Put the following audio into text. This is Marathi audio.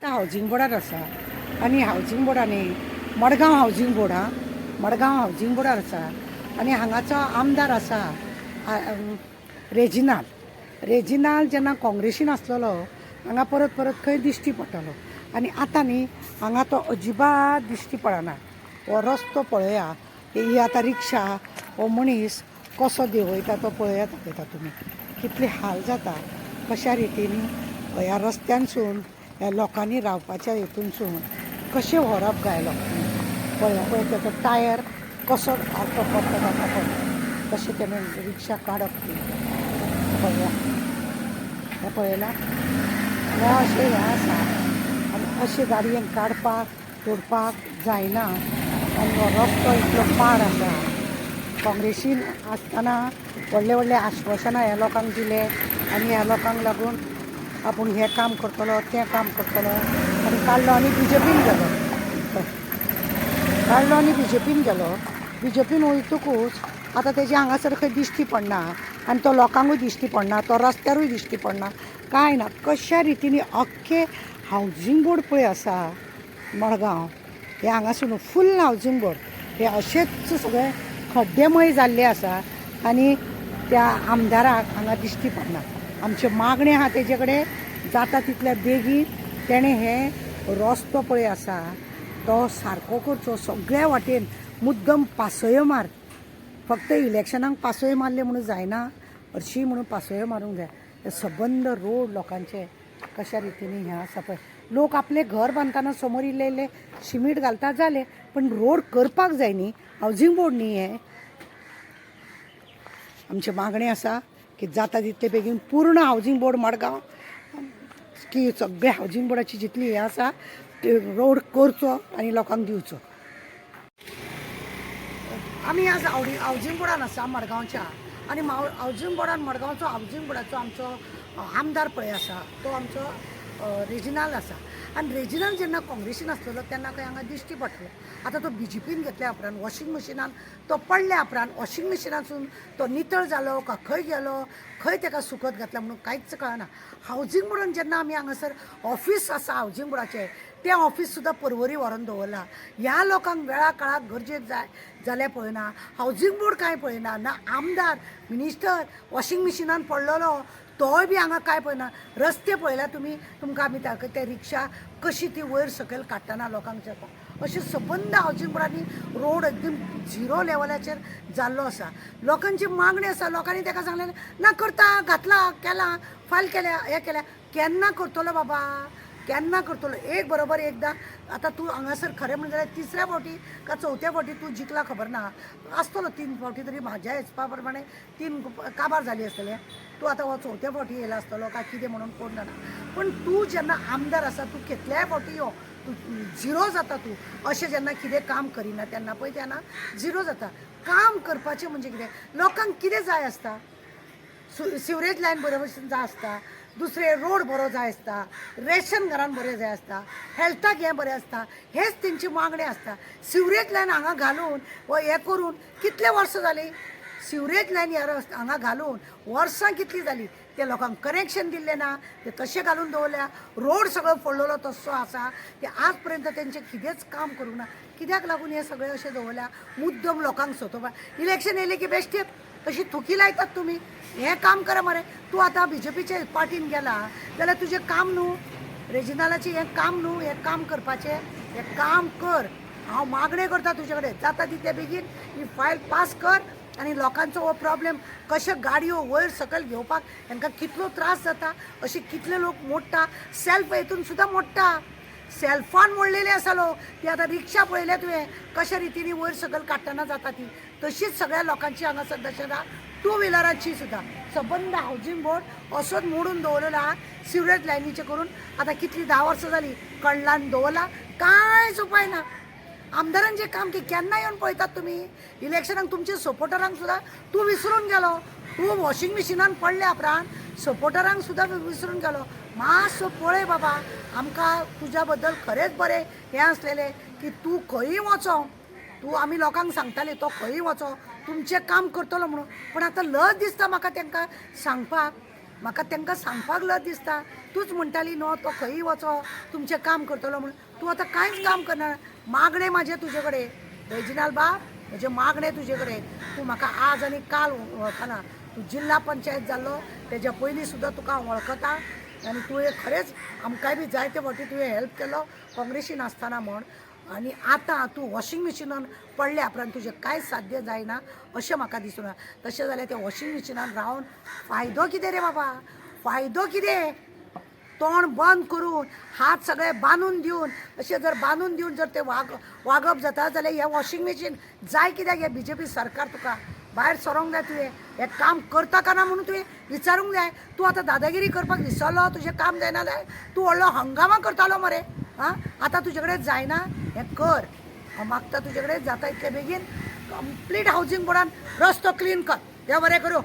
हावजिंग बोर्डार आसा आनी हावजिंग बोर्डांनी Madgaon housing board Madgaon housing बोर्डार आसा आनी हांगाचो आमदार आसा रेजिनाल जेन्ना काँग्रेसीन आसलेलो हांगा परत परत खंय दिश्टी पडटालो आनी आतां न्ही हांगा तो अजिबात दिश्टी पडना. हो रस्तो पळया, ही आतां रिक्षा हो मनीस कसो देंवयता तो पळया दाखयता तुमी कितले हाल जाता. कशा रितीन ह्या रस्त्यांसून ह्या लोकांनी रावपाच्या हितूनसून कशें व्हरप गायलो पळया पळय ताचो टायर कसो आरतो पडटा जाता पळय कशें तेणें रिक्षा काडप ती पळया हें पळयलां हो अशें हें आसा आनी अशें गाडयेन काडपाक तोडपाक जायना. आनी हो रस्तो इतलो पाड आसा. काँग्रेसीन आसतना व्हडले व्हडले आश्वासनां ह्या लोकांक दिले आनी ह्या लोकांक लागून आपूण हें काम करतलो तें काम करतलो आनी काडलो आनी बीजेपीन गेलो. बीजेपीन वयतकूच आतां तेजे हांगासर खंय दिश्टी पडना आनी तो लोकांकूय दिश्टी पडना, तो रस्त्यारूय दिश्टी पडना, कांय ना. कशा रितीनी अख्खे हावजिंग बोर्ड पळय आसा मडगांव हे हांगासून फूल हावजिंग बोर्ड हे अशेंच सगळे खड्डेमय जाल्ले आसा आनी त्या आमदाराक हांगा दिश्टी पडना. आमचे मागणे आहा तेजे कडेन जाता तितल्या बेगीन तेणें हे रस्तो पळय आसा तो सारको करचो. सगळ्या वाटेन मुद्दम पासयो मार, फक्त इलेक्शनाक पासयो मारले म्हणून जायना, हरशीं म्हणून पासयो मारूंक जाय. हे सबंद रोड लोकांचे कशा रितीनी हें आसा पळय. लोक आपले घर बांदतना समोर इल्ले इल्ले शिमीट घालता जाले, पण रोड करपाक जाय न्ही. हावजिंग बोर्ड न्ही हे. आमचे मागणे आसा की जाता तितले बेगीन पूर्ण हावजिंग बोर्ड मडगांव की सगळे हावजिंग बोर्डाची जितली हें आसा ते रोड करचो आनी लोकांक दिवचो. आमी आज हावजिंग बोर्डान आसा मडगांवच्या आनी हावजिंग बोर्डान मडगांवचो हावजिंग बोर्डाचो आमचो आमदार पळय आसा तो आमचो रेजिनाल आसा. आनी रेजिनाल जेन्ना काँग्रेसीन आसलेलो तेन्ना खंय हांगा दिश्टी पडटलो. आतां तो बीजेपीन घेतल्या उपरांत वॉशिंग मशिनान तो पडल्या उपरांत वॉशिंग मशिनासून तो नितळ जालो का खंय गेलो, खंय ताका सुकत घातला म्हणून कांयच कळना. हावजिंग बोर्डान जेन्ना आमी हांगासर ऑफीस आसा हावजिंग बोर्डाचें तें ऑफीस सुद्दां परवरी व्हरून दवरला. ह्या लोकांक वेळा काळाक गरजेक जाय जाल्यार पळयना, हावजिंग बोर्ड कांय पळयना, ना आमदार मिनिस्टर वॉशिंग मशिनान पडलेलो तोय बी हांगा कांय पळयना. रस्ते पळयल्यार तुमकां आमी ते रिक्षा कशी ती वयर सकयल काडटना लोकांक जाता अशें सबंद हावजिंग बोर्डांनी रोड एकदम झिरो लेवलाचेर जाल्लो आसा. लोकांची मागणी आसा, लोकांनी ताका सांगलें ना करता घातला केला फायल केल्या हें केल्या. केन्ना करतलो बाबा, केन्ना करतलो. एक बरोबर एकदां आतां तूं हांगासर खरें म्हणजे जाल्यार तिसऱ्या फावटी का चवथ्या फावटी तूं जिखला खबर ना आसतलो. 3 फावटी तरी म्हाज्या हिसपा प्रमाणे 3 काबार जाली आसतलें. तूं आतां हो चवथ्या फावटी येयला आसतलो काय कितें म्हणून कोण जाणा. पण तूं जेन्ना आमदार आसा तूं कितल्याय फावटी यो तूं झिरो जाता. तूं अशें जेन्ना कितें काम करिना तेन्ना पळय तेन्ना झिरो जाता. काम करपाचें म्हणजे कितें, लोकांक कितें जाय आसता, सिवरेज लायन बरे भशेन जाय आसता, दुसरे रोड बरो जाय आसता, रेशन घरान बरें जाय आसता, हेल्थाक हें बरें आसता, हेच तेंची मागणी आसता. सिवरेज लायन हांगा घालून वा हें करून कितले वर्सां जालीं. सिवरेज लायन हांगा घालून वर्सां कितलीं जालीं. ते लोकांक कनेक्शन दिल्लें ना, ते तशें घालून दवरल्या. रोड सगळो फोडलेलो तसो आसा. ते आज पर्यंत तेंचें कितेंच काम करूंक ना. कित्याक लागून हे सगळें अशें दवरल्या, मुद्दम लोकांक सतोवपा. इलेक्शन येयलें की बेश्टेच अशी थुकी लायतात तुमी. हें काम करा मरे. तूं आतां बीजेपीच्या पार्टीन गेला जाल्यार तुजें काम न्हू, रेजिनालाचें हें काम न्हू, हें काम करपाचें. हें काम कर. हांव मागणें करता तुजे कडेन जाता तितले बेगीन ही फायल पास कर आनी लोकांचो हो प्रॉब्लेम कशे गाडयो वयर सकयल घेवपाक हांकां कितलो त्रास जाता. अशे कितले लोक मोडटा, सेल्फ हितून सुद्दां मोडटा. सेल्फान मोडलेली आसा लोक. ती आतां रिक्षा पळयल्या तुवें कशा रितीनी वयर सकयल काडटना जाता ती तशीच सगळ्या लोकांची हांगासर दशेना. 2 व्हिलरांची सुद्दां सबंद हावजिंग बोर्ड असोच मोडून दवरलेलो आहा. सिवरेज लायनीचे करून आतां कितलीं 10 वर्सां जालीं कडलान दवरला, कांयच उपाय ना. आमदारान जें काम की केन्ना येवन पळयतात तुमी. इलेक्शनाक तुमच्या सपोर्टरांक सुद्दां तूं विसरून गेलो. तूं वॉशिंग मशिनान पडल्या उपरांत सपोर्टरांक सुद्दां विसरून गेलो. मातसो पळय बाबा. आमकां तुज्या बद्दल खरेंच बरें हें आसलेलें की तूं खंयी वचो, तूं आमी लोकांक सांगतालीं तो खंयी वचो तुमचें काम करतलो म्हणून. पण आतां लज दिसता म्हाका तांकां सांगपाक म्हाका तांकां सांगपाक लज दिसता. तूच म्हणटाली न्हू तो खंयी वचो तुमचें काम करतलो म्हणून. तूं आतां कांयच काम करना. मागणें म्हाजें तुजे कडेन रेजिनाल बाब, म्हजें मागणें तुजे कडेन. तूं म्हाका आज आनी काल वळखना. तूं जिल्ला पंचायत जाल्लो तेज्या पयलीं सुद्दां तुका हांव वळखता आनी तुवें खरेंच आमकांय बी जायते फावटी तुवें हेल्प केलो काँग्रेसीन आसतना म्हण. आनी आतां तूं वॉशिंग मिशिनान पडल्या उपरांत तुजें कांयच साध्य जायना अशें म्हाका दिसूं ना. तशें जाल्यार त्या वॉशिंग मिशिनान रावन फायदो कितें रे बाबा? फायदो कितें? तोंड बंद करून हात सगळे बांदून दिवन अशें जर बांदून दिवन जर तें वागप जाता जाल्यार हें वॉशिंग मशीन जाय कित्याक हें BJP सरकार तुका भायर सरोंक जाय. तुवें हें काम करता काय ना म्हणून तुवें विचारूंक जाय. तूं आतां दादागिरी करपाक विसरलो, तुजें काम जायना जाल्यार तूं व्हडलो हंगामा करतालो मरे. आं आतां तुजे कडेन जायना हें कर. हांव मागता तुजे कडेन जाता इतले बेगीन कंप्लीट हावजींग बोर्डान रस्तो क्लीन कर. देव बरें करूं.